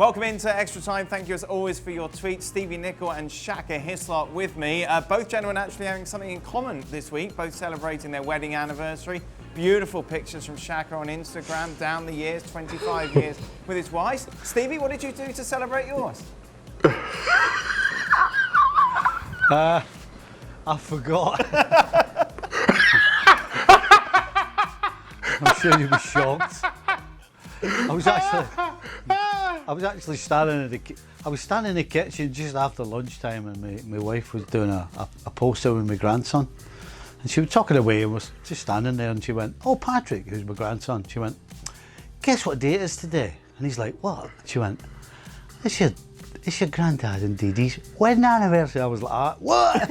Welcome into Extra Time. Thank you as always for your tweets. Stevie, Nicol and Shaka Hislop with me. Both gentlemen actually having something in common this week, both celebrating their wedding anniversary. Beautiful pictures from Shaka on Instagram down the years, 25 years with his wife. Stevie, what did you do to celebrate yours? I forgot. I'm sure you'll be shocked. I was actually standing in the kitchen just after lunchtime, and my wife was doing a poster with my grandson, and she was talking away and was just standing there, and she went, "Oh, Patrick," who's my grandson, she went, "Guess what day it is today?" And he's like, "What?" She went, It's your granddad and Dee Dee's wedding anniversary." I was like, "Ah, what?"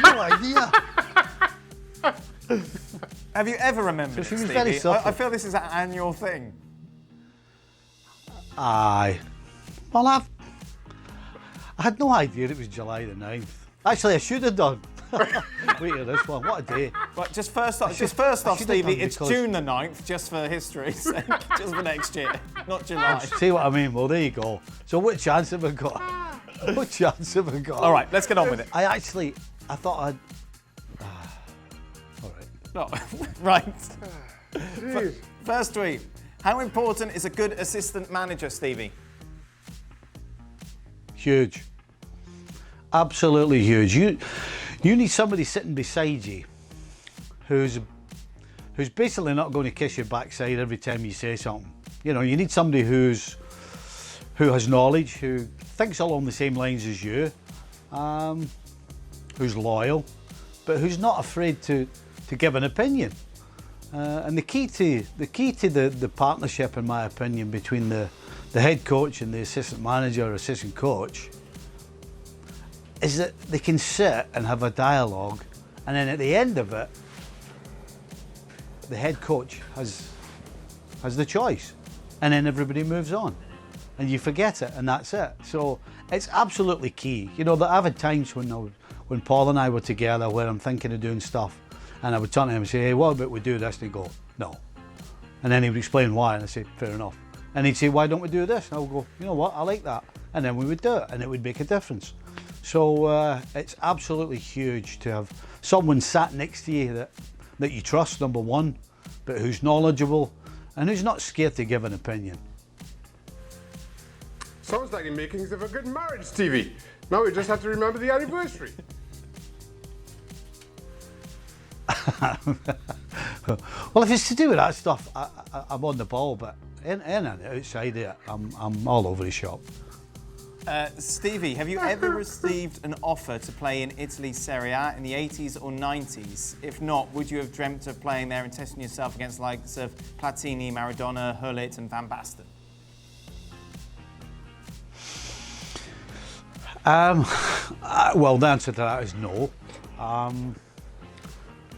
No idea. Have you ever remembered So she it, was Stevie? very subtle. I feel this is an annual thing. Aye. Well, I had no idea it was July the 9th. Actually, I should have done. Wait till this one. What a day. Right, just first off, Stevie, it's June the 9th, just for history's sake, just for next year, not July. See what I mean? Well, there you go. So what chance have I got? What chance have I got? All right, let's get on with it. I thought I'd... all right. No. Right. First tweet. How important is a good assistant manager, Stevie? Huge. Absolutely huge. You need somebody sitting beside you who's basically not going to kiss your backside every time you say something. You know, you need somebody who has knowledge, who thinks along the same lines as you, who's loyal, but who's not afraid to give an opinion. And the key to the partnership, in my opinion, between the head coach and the assistant manager or assistant coach is that they can sit and have a dialogue, and then at the end of it, the head coach has the choice, and then everybody moves on, and you forget it, and that's it. So it's absolutely key. You know, that I've had times when Paul and I were together where I'm thinking of doing stuff, and I would turn to him and say, "Hey, what about we do this?" And he'd go, "No." And then he would explain why, and I'd say, "Fair enough." And he'd say, "Why don't we do this?" And I would go, "You know what, I like that." And then we would do it, and it would make a difference. So it's absolutely huge to have someone sat next to you that you trust, number one, but who's knowledgeable and who's not scared to give an opinion. Sounds like the makings of a good marriage, Stevie. Now we just have to remember the anniversary. Well, if it's to do with that stuff, I'm on the ball, but in and outside it, I'm all over the shop. Stevie, have you ever received an offer to play in Italy's Serie A in the 80s or 90s? If not, would you have dreamt of playing there and testing yourself against the likes of Platini, Maradona, Hullet and Van Basten? Well, the answer to that is no.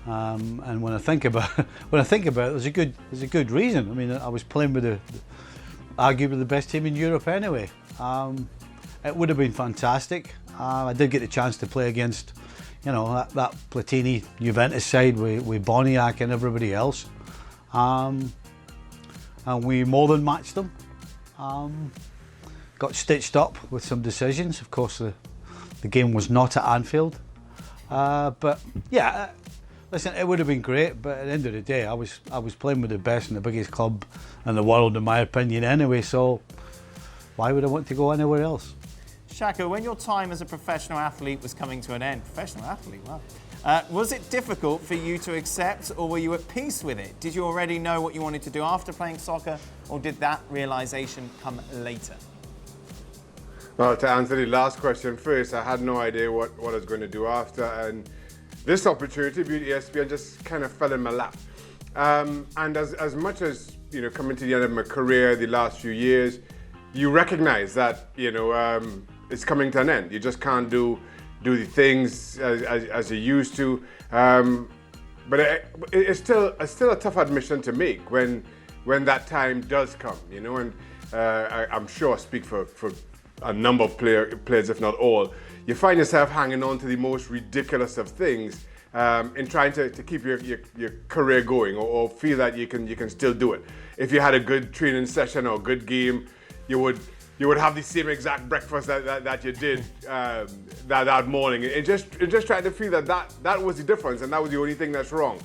And when I think about it, there's a good reason. I mean, I was playing with arguably the best team in Europe anyway. It would have been fantastic. I did get the chance to play against, you know, that Platini Juventus side with Boniak and everybody else, and we more than matched them. Got stitched up with some decisions. Of course, the game was not at Anfield, but yeah. Listen, it would have been great, but at the end of the day, I was playing with the best and the biggest club in the world, in my opinion, anyway. So why would I want to go anywhere else? Shaka, when your time as a professional athlete was coming to an end, was it difficult for you to accept, or were you at peace with it? Did you already know what you wanted to do after playing soccer, or did that realisation come later? Well, to answer the last question first, I had no idea what I was going to do after, and this opportunity, being ESPN, just kind of fell in my lap. And as much as, you know, coming to the end of my career, the last few years, you recognize that, you know, it's coming to an end. You just can't do the things as you used to. But it's still a tough admission to make when that time does come, you know. And I'm sure I speak for a number of players, if not all. You find yourself hanging on to the most ridiculous of things in trying to keep your career going, or feel that you can still do it. If you had a good training session or a good game, you would have the same exact breakfast that you did that morning. It just tried to feel that was the difference, and that was the only thing that's wrong.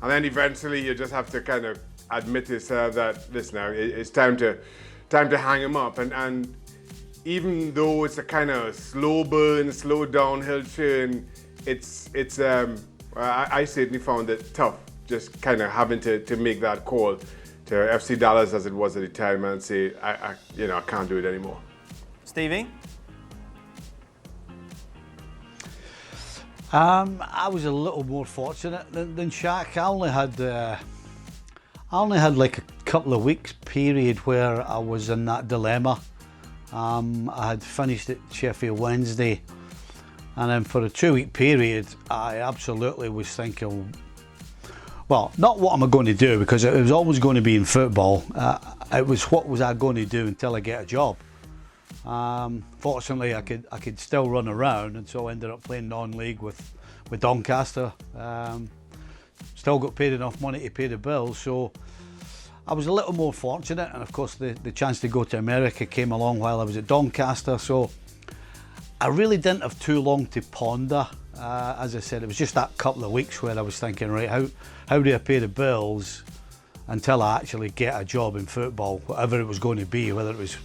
And then eventually you just have to kind of admit to yourself that, listen, now it's time to hang him up. And even though it's a kind of slow burn, slow downhill turn, I certainly found it tough, just kind of having to make that call to FC Dallas as it was at the time and say, I can't do it anymore. Stevie? I was a little more fortunate than Shaq. I only had like a couple of weeks period where I was in that dilemma. I had finished at Sheffield Wednesday, and then for a 2-week period I absolutely was thinking, well, not what am I going to do, because it was always going to be in football. It was what was I going to do until I get a job. Fortunately I could still run around, and so I ended up playing non-league with Doncaster. Still got paid enough money to pay the bills, so I was a little more fortunate, and of course the chance to go to America came along while I was at Doncaster, so I really didn't have too long to ponder. As I said, it was just that couple of weeks where I was thinking, right, how do I pay the bills until I actually get a job in football, whatever it was going to be, whether it was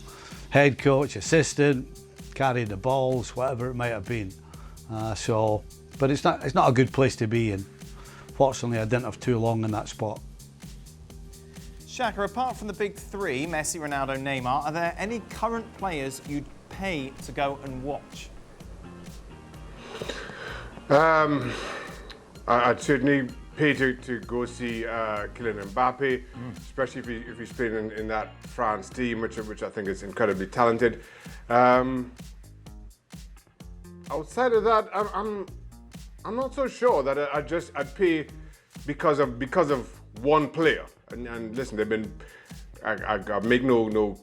head coach, assistant, carrying the balls, whatever it might have been. But it's not a good place to be in. Fortunately, I didn't have too long in that spot. Shaka, apart from the big three, Messi, Ronaldo, Neymar, are there any current players you'd pay to go and watch? I'd certainly pay to go see Kylian Mbappe, especially if he's playing in that France team, which I think is incredibly talented. Outside of that, I'm not so sure that I'd pay because of one player. And listen, I make no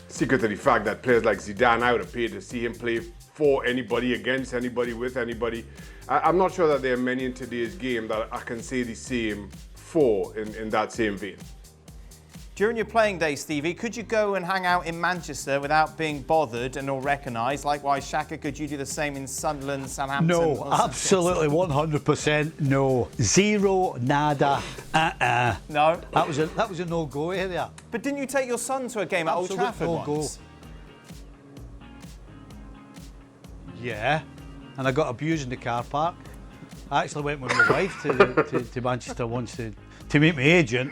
secret to the fact that players like Zidane, I would have paid to see him play for anybody, against anybody, with anybody. I'm not sure that there are many in today's game that I can say the same for in that same vein. During your playing days, Stevie, could you go and hang out in Manchester without being bothered and or recognised? Likewise, Shaka, could you do the same in Sunderland, Southampton? No, absolutely 100% no. Zero, nada, No? That was a no-go area. But didn't you take your son to a game at Old Absolute Trafford no-go. once? Yeah, and I got abused in the car park. I actually went with my wife to Manchester once to meet my agent,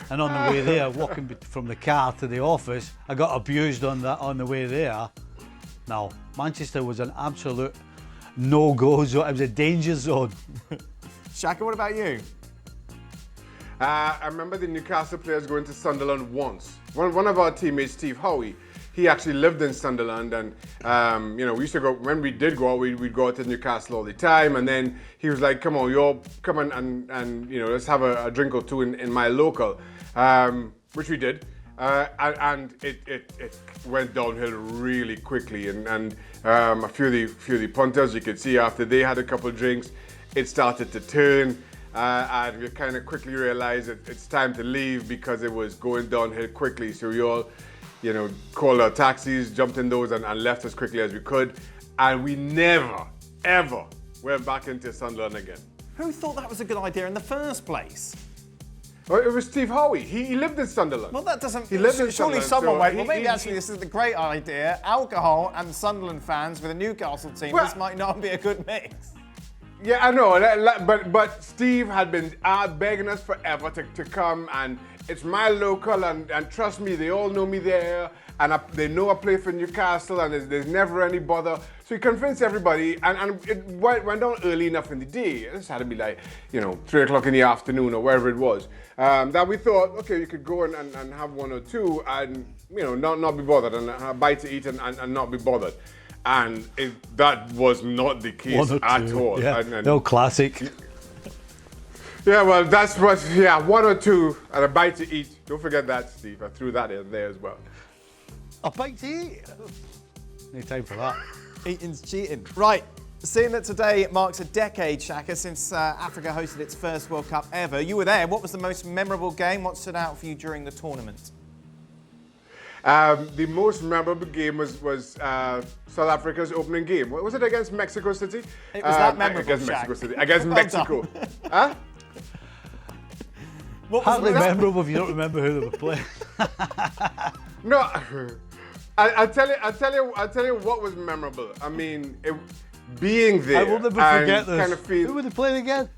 and on the way there, walking from the car to the office, I got abused on the way there. No, Manchester was an absolute no-go zone. It was a danger zone. Shaka, what about you? I remember the Newcastle players going to Sunderland once. One of our teammates, Steve Howie, he actually lived in Sunderland, and we used to go, when we did go out, we'd go out to Newcastle all the time, and then he was like, come on, you're coming and let's have a drink or two in my local, which we did, and it went downhill really quickly, and a few of the punters, you could see after they had a couple of drinks, it started to turn. And we kind of quickly realized it's time to leave because it was going downhill quickly. So we all, called our taxis, jumped in those and left as quickly as we could. And we never, ever went back into Sunderland again. Who thought that was a good idea in the first place? Well, it was Steve Howie. He lived in Sunderland. Well, that doesn't... He lived in surely Sunderland, someone so went, well, maybe actually this is the great idea. Alcohol and Sunderland fans with a Newcastle team. Well, this might not be a good mix. Yeah, I know, but Steve had been begging us forever to come, and it's my local, and trust me, they all know me there, and they know I play for Newcastle, and there's never any bother. So he convinced everybody, and it went down early enough in the day. It just had to be like, 3 o'clock in the afternoon or wherever it was, that we thought, okay, you could go and have one or two, and not be bothered, and have a bite to eat and not be bothered. And that was not the case at all. Yeah. No, classic. Yeah, well, that's what, one or two and a bite to eat. Don't forget that, Steve. I threw that in there as well. A bite to eat? No time for that. Eating's cheating. Right, seeing that today marks a decade, Shaka, since Africa hosted its first World Cup ever. You were there. What was the most memorable game? What stood out for you during the tournament? The most memorable game was South Africa's opening game. Was it against Mexico City? It was that memorable, against Shaq. Mexico City. Against Well Mexico. Huh? What was Hardly the- memorable if you don't remember who they were playing. No, I'll tell you what was memorable. I mean, being there. I will never and forget this. Kind of feel, Who were they playing again?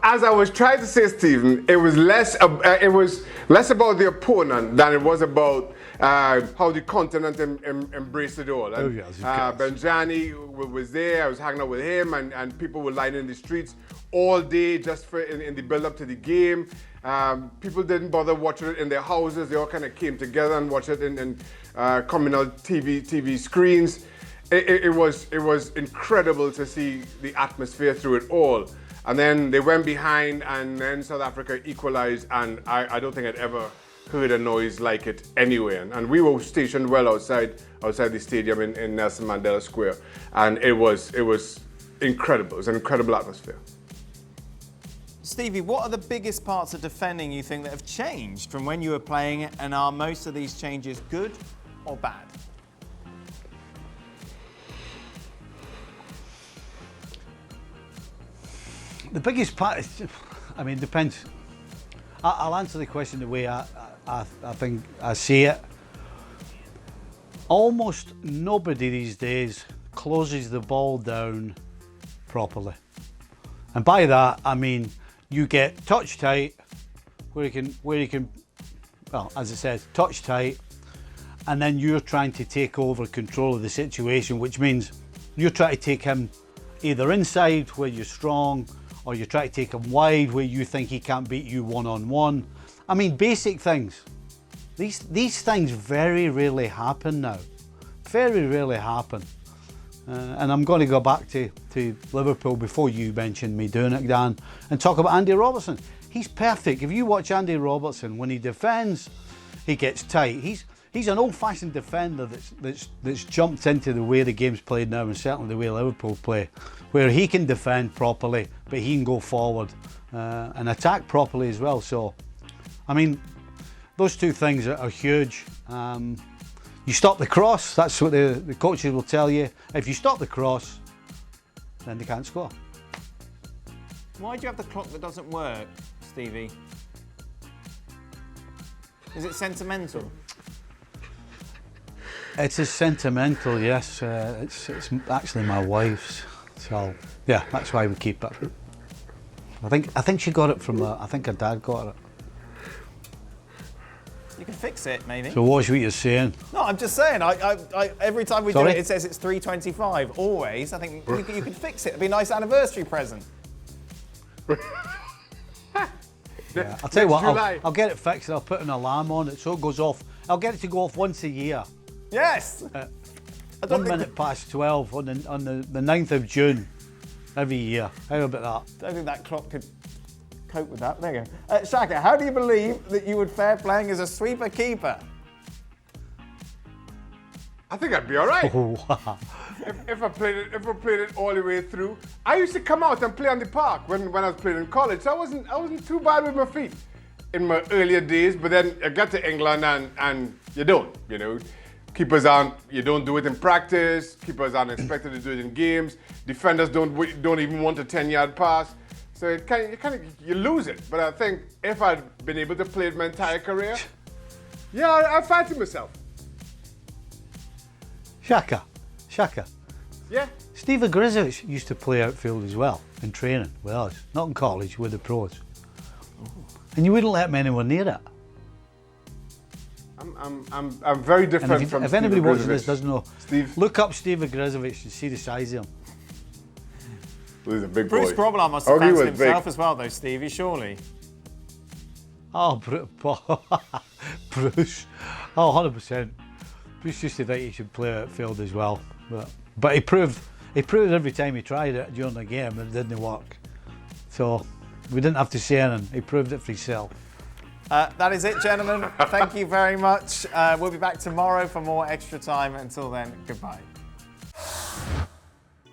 as I was trying to say, Stephen, it was less about the opponent than it was about how the continent embraced it all. And, yes, of course. Benjani was there. I was hanging out with him, and people were lining the streets all day just for in the build-up to the game. People didn't bother watching it in their houses. They all kind of came together and watched it in communal TV screens. It was incredible to see the atmosphere through it all. And then they went behind, and then South Africa equalized, and I don't think I'd ever heard a noise like it anywhere. And we were stationed well outside the stadium in Nelson Mandela Square, and it was incredible. It was an incredible atmosphere. Stevie, what are the biggest parts of defending you think that have changed from when you were playing it, and are most of these changes good or bad? The biggest part is, I mean, depends. I'll answer the question the way I think I see it. Almost nobody these days closes the ball down properly. And by that, I mean, you get touch tight, where you can, well, as it says, touch tight, and then you're trying to take over control of the situation, which means you're trying to take him either inside where you're strong, or you try to take him wide where you think he can't beat you one-on-one. I mean, basic things. These things very rarely happen now. Very rarely happen. And I'm going to go back to Liverpool before you mentioned me doing it, Dan, and talk about Andy Robertson. He's perfect. If you watch Andy Robertson, when he defends, he gets tight. He's an old-fashioned defender that's jumped into the way the game's played now, and certainly the way Liverpool play, where he can defend properly, but he can go forward and attack properly as well. So, I mean, those two things are huge. You stop the cross, that's what the coaches will tell you. If you stop the cross, then they can't score. Why do you have the clock that doesn't work, Stevie? Is it sentimental? It is sentimental, yes. It's actually my wife's, so yeah, that's why we keep it. I think she got it from I think her dad got it. You can fix it, maybe. So watch what you're saying. No, I'm just saying. I every time we Sorry? do it, it says it's 3:25. Always. I think you could fix it. It'd be a nice anniversary present. Yeah, I'll tell you what, July. I'll get it fixed and I'll put an alarm on it so it goes off. I'll get it to go off once a year. Yes. I don't 1 think minute past 12 on the 9th of June every year. How about that? don't think that clock could cope with that. There you go. Shaka, how do you believe that you would fare playing as a sweeper keeper? I think I'd be all right. Oh, wow. If I played it all the way through. I used to come out and play on the park when I was playing in college. So I wasn't too bad with my feet in my earlier days. But then I got to England and you don't, you know. You don't do it in practice. Keepers aren't expected to do it in games. Defenders don't even want a 10-yard pass. So you lose it. But I think if I'd been able to play it my entire career, yeah, I fancy myself. Shaka. Yeah. Stevie Grizzovich used to play outfield as well in training with us, not in college, with the pros. And you wouldn't let him anywhere near it. I'm very different And from if anybody Stevie watching this Grizzovich. doesn't know, Steve. look up Stevie Grizzovich and see the size of him. He's a big Bruce boy. Grobbelaar must have Oh, he fancied was himself big. as well, though, Stevie, surely. Oh, Bruce. Oh, 100%. Bruce used to think he should play outfield as well. But he proved every time he tried it during the game it didn't work. So we didn't have to say anything. He proved it for himself. That is it, gentlemen. Thank you very much. We'll be back tomorrow for more Extra Time. Until then, goodbye.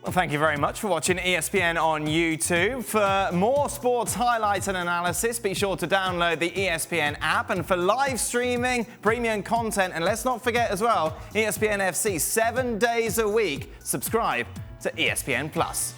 Well, thank you very much for watching ESPN on YouTube. For more sports highlights and analysis, be sure to download the ESPN app. And for live streaming, premium content, and let's not forget as well, ESPN FC 7 days a week. Subscribe to ESPN Plus.